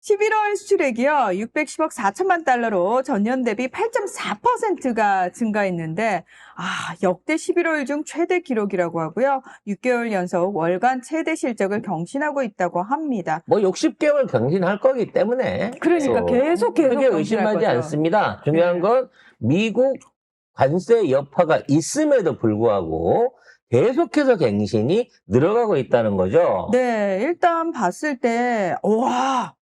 11월 수출액이요, 610억 4천만 달러로 전년 대비 8.4%가 증가했는데, 역대 11월 중 최대 기록이라고 하고요. 6개월 연속 월간 최대 실적을 경신하고 있다고 합니다. 뭐 60개월 경신할 거기 때문에. 그러니까 계속 크게 경신할 의심하지 거죠. 않습니다. 중요한 네. 건 미국 관세 여파가 있음에도 불구하고 계속해서 갱신이 늘어가고 있다는 거죠. 네, 일단 봤을 때, 와,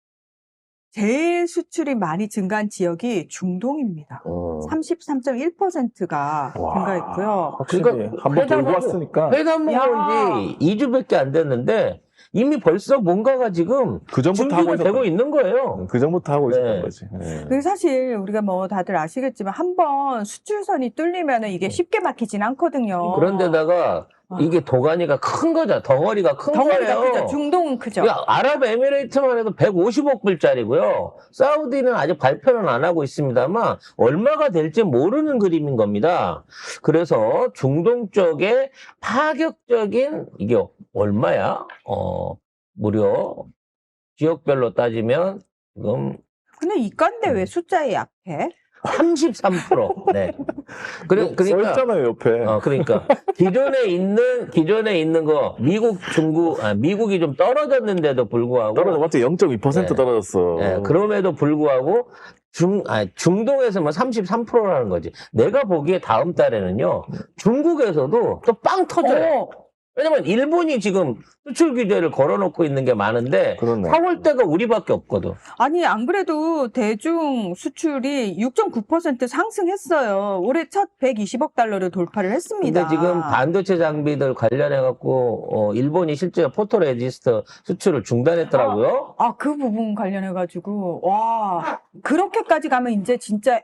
제일 수출이 많이 증가한 지역이 중동입니다. 33.1%가 증가했고요. 확실히 그러니까 한번 돌고 왔으니까 회담 먹은 지 2주밖에 안 됐는데 이미 벌써 뭔가가 지금 그 전부터 하고 준비가 되고 있는 거예요. 그 전부터 하고 네. 있었던 거지. 네. 그리고 사실 우리가 뭐 다들 아시겠지만 한번 수출선이 뚫리면은 이게 쉽게 막히진 않거든요. 그런데다가 이게 도가니가 큰 거죠. 덩어리가 큰 덩어리가 거예요. 크죠. 중동은 크죠. 아랍에미레이트만 해도 150억 불짜리고요. 사우디는 아직 발표는 안 하고 있습니다만 얼마가 될지 모르는 그림인 겁니다. 그래서 중동 쪽에 파격적인 이게 얼마야? 무려 지역별로 따지면 지금 근데 이건데 왜 숫자에 약해? 33%. 네. 그러니까 써있잖아요 옆에. 그러니까 기존에 있는 거 미국이 좀 떨어졌는데도 불구하고 떨어져봤자 0.2% 네. 떨어졌어. 네, 그럼에도 불구하고 중동에서 뭐 33%라는 거지. 내가 보기에 다음 달에는요 중국에서도 또 빵 터져요. 왜냐면 일본이 지금 수출 규제를 걸어놓고 있는 게 많은데 그렇네. 4월대가 우리밖에 없거든. 아니, 안 그래도 대중 수출이 6.9% 상승했어요. 올해 첫 120억 달러를 돌파를 했습니다. 근데 지금 반도체 장비들 관련해갖고 일본이 실제 포토레지스트 수출을 중단했더라고요. 그 부분 관련해가지고, 와, 그렇게까지 가면 이제 진짜,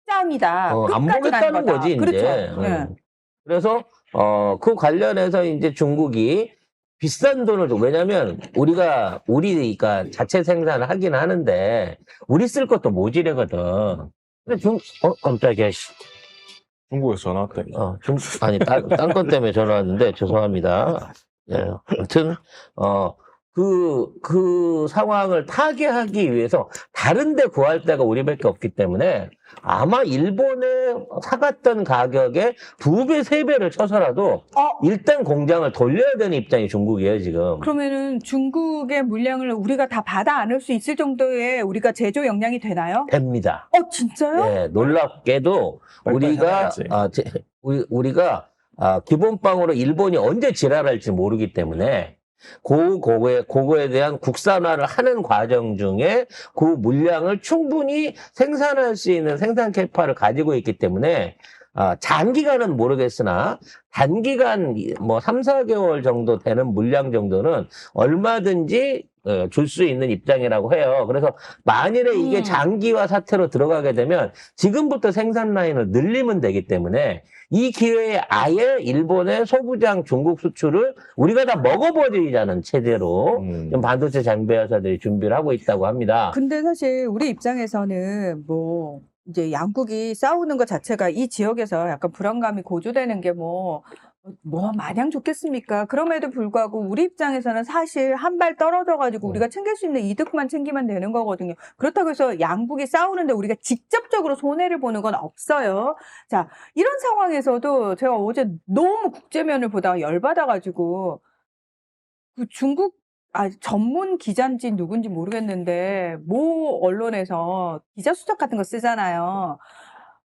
끝장이다. 안 끝까지 가는 보겠다는 거다. 거지, 이제. 그렇죠. 네. 그래서, 그 관련해서 이제 중국이 비싼 돈을 줘. 왜냐면, 우리가 자체 생산을 하긴 하는데, 우리 쓸 것도 모자라거든. 근데 깜짝이야, 씨. 중국에서 전화 왔다. 아니, 딴 건 때문에 전화 왔는데, 죄송합니다. 예. 아무튼, 그 상황을 타개하기 위해서 다른 데 구할 데가 우리밖에 없기 때문에 아마 일본에 사갔던 가격에 2배, 3배를 쳐서라도 일단 공장을 돌려야 되는 입장이 중국이에요, 지금. 그러면은 중국의 물량을 우리가 다 받아 안을 수 있을 정도의 우리가 제조 역량이 되나요? 됩니다. 진짜요? 네, 놀랍게도 우리가 기본빵으로 일본이 언제 지랄할지 모르기 때문에 그거에 대한 국산화를 하는 과정 중에 그 물량을 충분히 생산할 수 있는 생산 캐파를 가지고 있기 때문에 장기간은 모르겠으나 단기간 뭐 3, 4개월 정도 되는 물량 정도는 얼마든지 줄 수 있는 입장이라고 해요. 그래서 만일에 이게 장기화 사태로 들어가게 되면 지금부터 생산 라인을 늘리면 되기 때문에 이 기회에 아예 일본의 소부장 중국 수출을 우리가 다 먹어버리자는 체제로 좀 반도체 장비 회사들이 준비를 하고 있다고 합니다. 근데 사실 우리 입장에서는 뭐 이제 양국이 싸우는 것 자체가 이 지역에서 약간 불안감이 고조되는 게 뭐 마냥 좋겠습니까? 그럼에도 불구하고 우리 입장에서는 사실 한 발 떨어져가지고 우리가 챙길 수 있는 이득만 챙기면 되는 거거든요. 그렇다고 해서 양국이 싸우는데 우리가 직접적으로 손해를 보는 건 없어요. 자, 이런 상황에서도 제가 어제 너무 국제면을 보다가 열받아가지고 그 중국 전문 기자인지 누군지 모르겠는데 모 언론에서 기자 수첩 같은 거 쓰잖아요.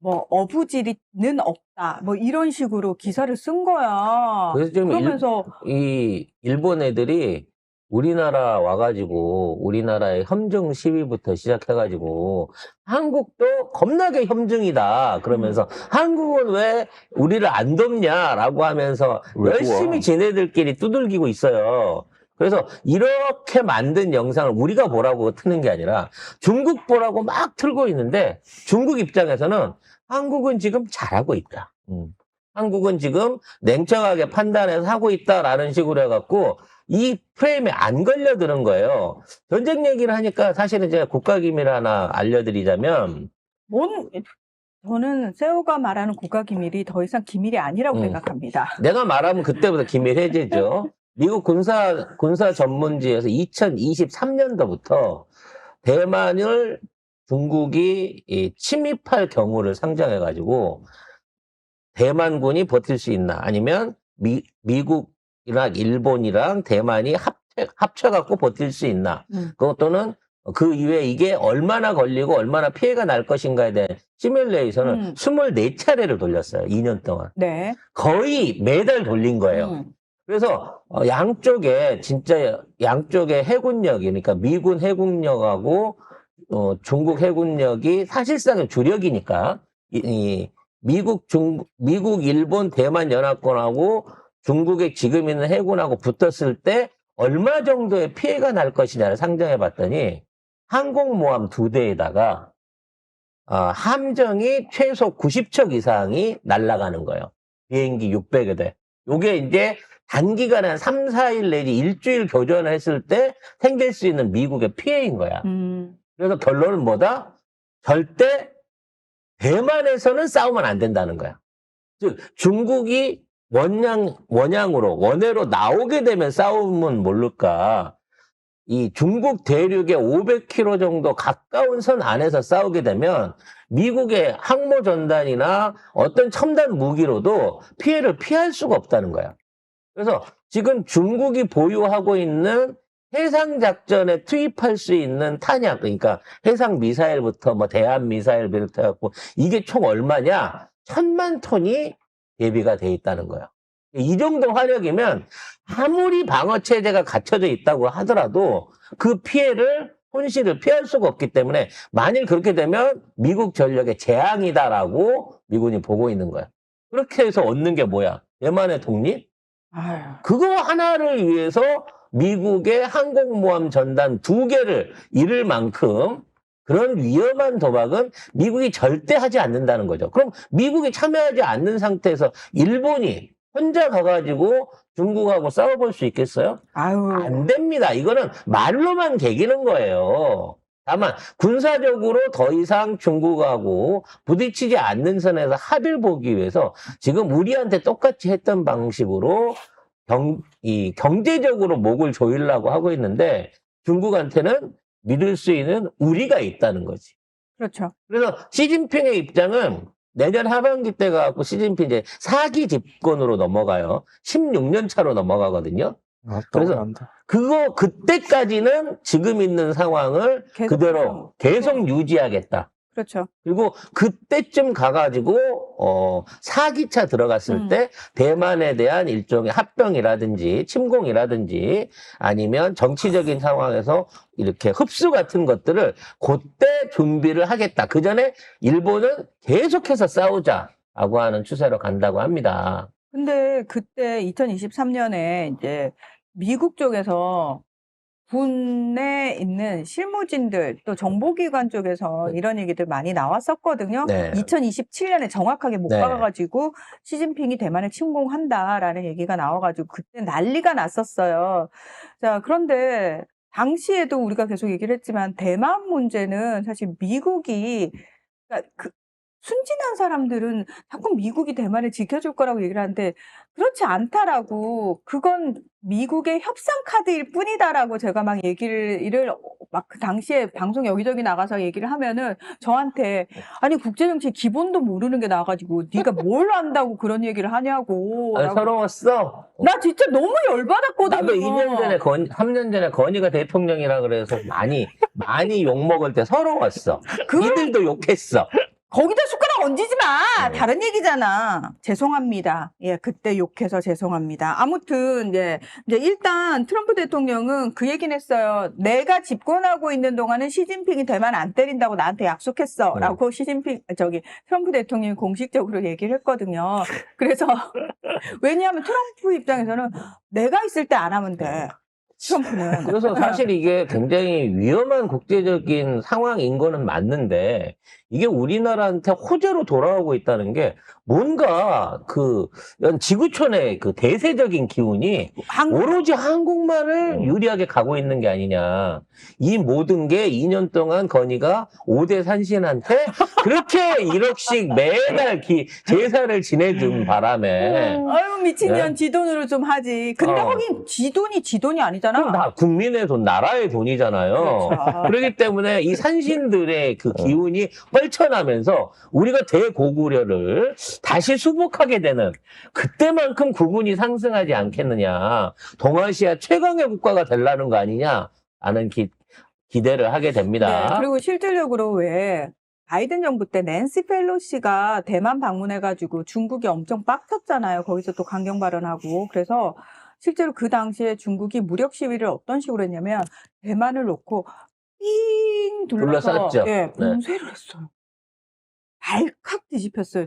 뭐 어부지리는 없다. 뭐 이런 식으로 기사를 쓴 거야. 그래서 지금 그러면서 이 일본 애들이 우리나라 와가지고 우리나라의 협정 시위부터 시작해가지고 한국도 겁나게 협정이다 그러면서 한국은 왜 우리를 안 돕냐라고 하면서 열심히 지네들끼리 두들기고 있어요. 그래서 이렇게 만든 영상을 우리가 보라고 트는 게 아니라 중국 보라고 막 틀고 있는데 중국 입장에서는 한국은 지금 잘하고 있다. 한국은 지금 냉정하게 판단해서 하고 있다라는 식으로 해갖고 이 프레임에 안 걸려드는 거예요. 전쟁 얘기를 하니까 사실은 제가 국가기밀 하나 알려드리자면 저는 세호가 말하는 국가기밀이 더 이상 기밀이 아니라고 생각합니다. 내가 말하면 그때부터 기밀 해제죠. 미국 군사 전문지에서 2023년도부터 대만을 중국이 침입할 경우를 상정해가지고 대만군이 버틸 수 있나 아니면 미국이랑 일본이랑 대만이 합쳐갖고 버틸 수 있나 그것도는 그 이후에 이게 얼마나 걸리고 얼마나 피해가 날 것인가에 대한 시뮬레이션을 24차례를 돌렸어요. 2년 동안. 네. 거의 매달 돌린 거예요. 그래서 양쪽에 진짜 양쪽의 해군력이 그러니까 미군 해군력하고 중국 해군력이 사실상은 주력이니까 미국, 일본, 대만 연합군하고 중국의 지금 있는 해군하고 붙었을 때 얼마 정도의 피해가 날 것이냐를 상정해 봤더니 항공모함 2대에다가 함정이 최소 90척 이상이 날아가는 거예요. 비행기 600여 대. 요게 이제 단기간에 한 3, 4일 내지 일주일 교전을 했을 때 생길 수 있는 미국의 피해인 거야. 그래서 결론은 뭐다? 절대 대만에서는 싸우면 안 된다는 거야. 즉 중국이 원해로 나오게 되면 싸우면 모를까. 이 중국 대륙의 500km 정도 가까운 선 안에서 싸우게 되면 미국의 항모 전단이나 어떤 첨단 무기로도 피해를 피할 수가 없다는 거야. 그래서 지금 중국이 보유하고 있는 해상 작전에 투입할 수 있는 탄약, 그러니까 해상 미사일부터 뭐 대한 미사일 비롯해갖고 이게 총 얼마냐? 1000만 톤이 대비가 돼 있다는 거야. 이 정도 화력이면 아무리 방어 체제가 갖춰져 있다고 하더라도 그 손실을 피할 수가 없기 때문에 만일 그렇게 되면 미국 전력의 재앙이다라고 미군이 보고 있는 거야. 그렇게 해서 얻는 게 뭐야? 대만의 독립? 아유. 그거 하나를 위해서 미국의 항공모함 전단 2개를 잃을 만큼 그런 위험한 도박은 미국이 절대 하지 않는다는 거죠. 그럼 미국이 참여하지 않는 상태에서 일본이 혼자 가가지고 중국하고 싸워볼 수 있겠어요? 아유. 안 됩니다. 이거는 말로만 개기는 거예요. 다만 군사적으로 더 이상 중국하고 부딪히지 않는 선에서 합의를 보기 위해서 지금 우리한테 똑같이 했던 방식으로 경제적으로 목을 조이려고 하고 있는데 중국한테는 믿을 수 있는 우리가 있다는 거지. 그렇죠. 그래서 시진핑의 입장은 내년 하반기 때 가고 시진핑 이제 4기 집권으로 넘어가요. 16년 차로 넘어가거든요. 그래서 그때까지는 지금 있는 상황을 그대로 계속 유지하겠다. 그렇죠. 그리고 그때쯤 가가지고 4기차 들어갔을 때 대만에 대한 일종의 합병이라든지 침공이라든지 아니면 정치적인 상황에서 이렇게 흡수 같은 것들을 그때 준비를 하겠다. 그 전에 일본은 계속해서 싸우자라고 하는 추세로 간다고 합니다. 근데 그때 2023년에 이제 미국 쪽에서 군에 있는 실무진들 또 정보기관 쪽에서 이런 얘기들 많이 나왔었거든요. 네. 2027년에 정확하게 못 네. 박아가지고 시진핑이 대만을 침공한다라는 얘기가 나와가지고 그때 난리가 났었어요. 자, 그런데 당시에도 우리가 계속 얘기를 했지만 대만 문제는 사실 미국이 그러니까 순진한 사람들은 자꾸 미국이 대만을 지켜줄 거라고 얘기를 하는데 그렇지 않다라고 그건 미국의 협상 카드일 뿐이다라고 제가 막 얘기를 막 그 당시에 방송 여기저기 나가서 얘기를 하면은 저한테 아니 국제정치 기본도 모르는 게 나와가지고 네가 뭘 안다고 그런 얘기를 하냐고. 서러웠어. 나 진짜 너무 열받았거든요. 나도 3년 전에 건희가 대통령이라 그래서 많이 욕먹을 때 서러웠어. 니들도 욕했어. 거기다 숟가락 얹지 마. 다른 얘기잖아. 죄송합니다. 예, 그때 욕해서 죄송합니다. 아무튼 이제 일단 트럼프 대통령은 그 얘기는 했어요. 내가 집권하고 있는 동안은 시진핑이 대만 안 때린다고 나한테 약속했어라고 트럼프 대통령이 공식적으로 얘기를 했거든요. 그래서 왜냐하면 트럼프 입장에서는 내가 있을 때 안 하면 돼. 트럼프는. 그래서 사실 이게 굉장히 위험한 국제적인 상황인 거는 맞는데 이게 우리나라한테 호재로 돌아오고 있다는 게 뭔가 그 지구촌의 그 대세적인 기운이 오로지 한국만을 유리하게 가고 있는 게 아니냐. 이 모든 게 2년 동안 건희가 5대 산신한테 그렇게 1억씩 매달 제사를 지내준 바람에 아유 미친년 네. 지 돈으로 좀 하지. 근데 어. 하긴 지 돈이 아니잖아. 그럼 다 국민의 돈, 나라의 돈이잖아요. 그렇죠. 그렇기 때문에 이 산신들의 그 기운이 펼쳐나면서 우리가 대고구려를 다시 수복하게 되는 그때만큼 국운이 상승하지 않겠느냐. 동아시아 최강의 국가가 되려는 거 아니냐 하는 기대를 하게 됩니다. 네, 그리고 실질적으로 왜 바이든 정부 때 낸시 펠로시가 대만 방문해가지고 중국이 엄청 빡쳤잖아요. 거기서 또 강경 발언하고. 그래서 실제로 그 당시에 중국이 무력 시위를 어떤 식으로 했냐면 대만을 놓고 삥 둘러서 둘러쌌죠. 예, 네. 봉쇄를 했어요. 발칵 뒤집혔어요.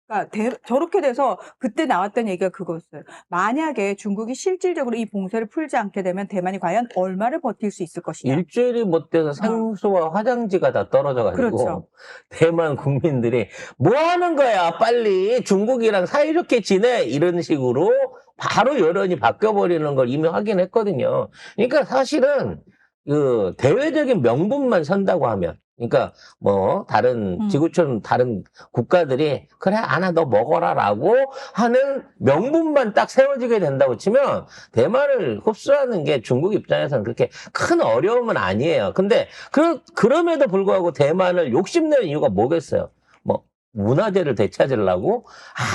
그러니까 저렇게 돼서 그때 나왔던 얘기가 그거였어요. 만약에 중국이 실질적으로 이 봉쇄를 풀지 않게 되면 대만이 과연 얼마를 버틸 수 있을 것이냐. 일주일이 못 돼서 생수와 화장지가 다 떨어져가지고 그렇죠. 대만 국민들이 뭐 하는 거야 빨리 중국이랑 사이좋게 지내 이런 식으로 바로 여론이 바뀌어버리는 걸 이미 확인했거든요. 그러니까 사실은 그 대외적인 명분만 선다고 하면 그러니까 뭐 다른 지구촌 다른 국가들이 그래 아나 너 먹어라라고 하는 명분만 딱 세워지게 된다고 치면 대만을 흡수하는 게 중국 입장에서는 그렇게 큰 어려움은 아니에요. 근데 그럼에도 불구하고 대만을 욕심내는 이유가 뭐겠어요? 뭐 문화재를 되찾으려고?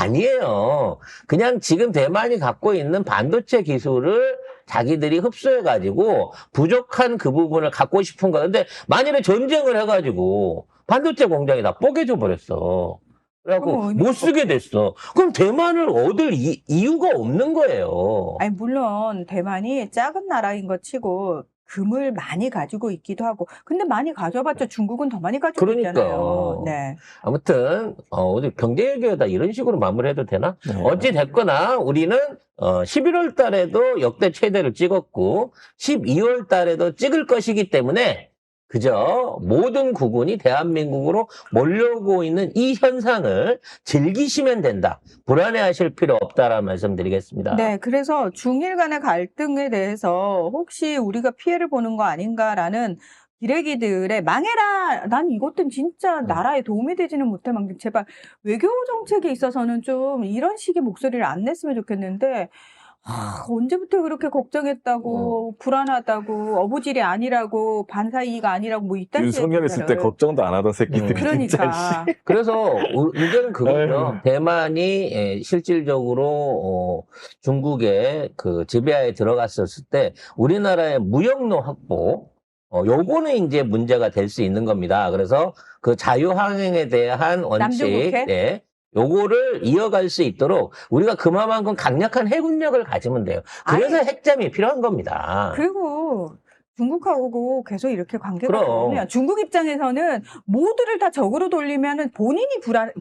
아니에요. 그냥 지금 대만이 갖고 있는 반도체 기술을 자기들이 흡수해가지고 부족한 그 부분을 갖고 싶은 거야. 근데 만일에 전쟁을 해가지고 반도체 공장이 다 뽀개져 버렸어. 그래갖고 못 쓰게 됐어. 그럼 대만을 얻을 이유가 없는 거예요. 아니, 물론 대만이 작은 나라인 것 치고 금을 많이 가지고 있기도 하고. 근데 많이 가져봤자 중국은 더 많이 가지고 그러니까요. 있잖아요. 네. 아무튼 오늘 경제 얘기하다 이런 식으로 마무리해도 되나? 네. 어찌 됐거나 우리는 11월 달에도 역대 최대를 찍었고 12월 달에도 찍을 것이기 때문에 그저 모든 국군이 대한민국으로 몰려오고 있는 이 현상을 즐기시면 된다. 불안해하실 필요 없다라는 말씀 드리겠습니다. 네, 그래서 중일 간의 갈등에 대해서 혹시 우리가 피해를 보는 거 아닌가라는 기레기들의 망해라! 난 이것들은 진짜 나라에 도움이 되지는 못할 만큼 제발 외교 정책에 있어서는 좀 이런 식의 목소리를 안 냈으면 좋겠는데 언제부터 그렇게 걱정했다고 불안하다고 어부질이 아니라고 반사이익 아니라고 뭐 이딴 윤석열 있을 때 걱정도 안 하던 새끼들이 진짜. 그러니까 그래서 문제는 그거죠. 대만이 실질적으로 중국의 그 지배하에 들어갔었을 때 우리나라의 무역로 확보 요거는 이제 문제가 될 수 있는 겁니다. 그래서 그 자유항행에 대한 원칙, 남중국해? 네, 요거를 이어갈 수 있도록 우리가 그만큼 강력한 해군력을 가지면 돼요. 그래서 핵잠이 필요한 겁니다. 그리고 중국하고 계속 이렇게 관계가 그럼. 좋으면 중국 입장에서는 모두를 다 적으로 돌리면은 본인이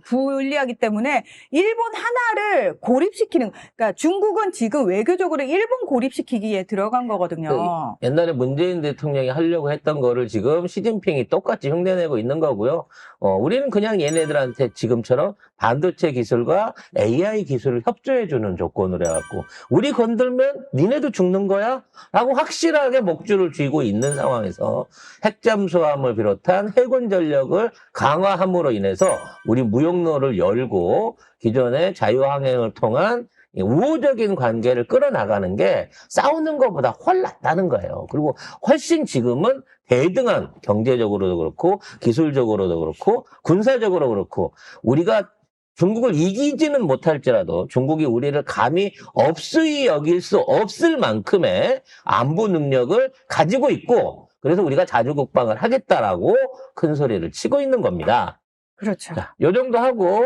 불리하기 때문에 일본 하나를 고립시키는, 그러니까 중국은 지금 외교적으로 일본 고립시키기에 들어간 거거든요. 옛날에 문재인 대통령이 하려고 했던 거를 지금 시진핑이 똑같이 흉내내고 있는 거고요. 우리는 그냥 얘네들한테 지금처럼 반도체 기술과 AI 기술을 협조해주는 조건으로 해갖고 우리 건들면 니네도 죽는 거야? 라고 확실하게 목줄을 쥐고 있는 상황에서 핵잠수함을 비롯한 해군 전력을 강화함으로 인해서 우리 무역로를 열고 기존의 자유항행을 통한 우호적인 관계를 끌어나가는 게 싸우는 것보다 훨 낫다는 거예요. 그리고 훨씬 지금은 대등한 경제적으로도 그렇고 기술적으로도 그렇고 군사적으로 그렇고 우리가 중국을 이기지는 못할지라도 중국이 우리를 감히 없으이 여길 수 없을 만큼의 안보 능력을 가지고 있고 그래서 우리가 자주국방을 하겠다라고 큰 소리를 치고 있는 겁니다. 그렇죠. 자, 요 정도 하고